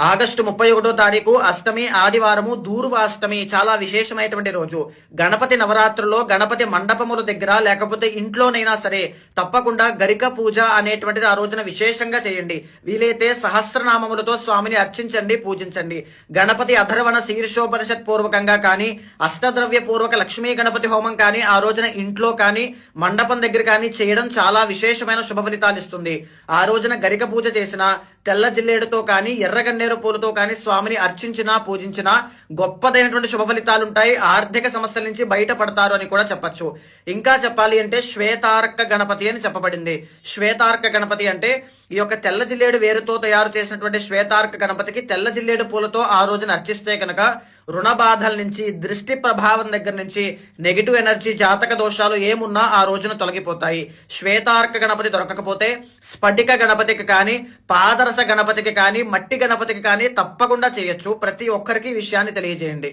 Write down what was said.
August 31వ తారీఖు అష్టమి ఆదివారము దూర్వాష్టమి చాలా విశేషమైనటువంటి రోజు. గణపతి నవరాత్రుల్లో గణపతి మండపముల దగ్గర లేకపోతే ఇంట్లోనైనా సరే తప్పకుండా గరిక పూజ అనేటువంటిది ఆ రోజున విశేషంగా చేయండి. వీలైతే సహస్రనామములతో స్వామిని అర్చించండి, పూజించండి. గణపతి అధర్వణ శీర్షోపనిషత్ పూర్వకంగా కానీ అష్టద్రవ్య పూర్వక లక్ష్మీ గణపతి హోమం కానీ ఆ రోజున ఇంట్లో కానీ మండపం దగ్గర కానీ చేయడం చాలా విశేషమైన శుభ ఫలితాలు ఇస్తుంది. ఆ రోజున గరిక పూజ చేసిన తెల్ల జిల్లేడుతో కానీ ఎర్రగన్నేరు పూలతో కానీ స్వామిని అర్చించినా పూజించినా గొప్పదైనటువంటి శుభ ఫలితాలు ఉంటాయి. ఆర్థిక సమస్యల నుంచి బయటపడతారు అని కూడా చెప్పచ్చు. ఇంకా చెప్పాలి అంటే శ్వేతార్క గణపతి అని చెప్పబడింది. శ్వేతార్క గణపతి అంటే ఈ యొక్క తెల్ల జిల్లేడు వేరుతో తయారు చేసినటువంటి శ్వేతార్క గణపతికి తెల్ల జిల్లేడు పూలతో ఆ రోజున అర్చిస్తే కనుక రుణ బాధల నుంచి, దృష్టి ప్రభావం దగ్గర నుంచి, నెగిటివ్ ఎనర్జీ, జాతక దోషాలు ఏమున్నా ఆ రోజున తొలగిపోతాయి. శ్వేతార్క గణపతి దొరకకపోతే స్ఫటిక గణపతికి కానీ పాదరస గణపతికి కానీ మట్టి గణపతికి కానీ తప్పకుండా చేయొచ్చు. ప్రతి ఒక్కరికి ఈ విషయాన్ని తెలియజేయండి.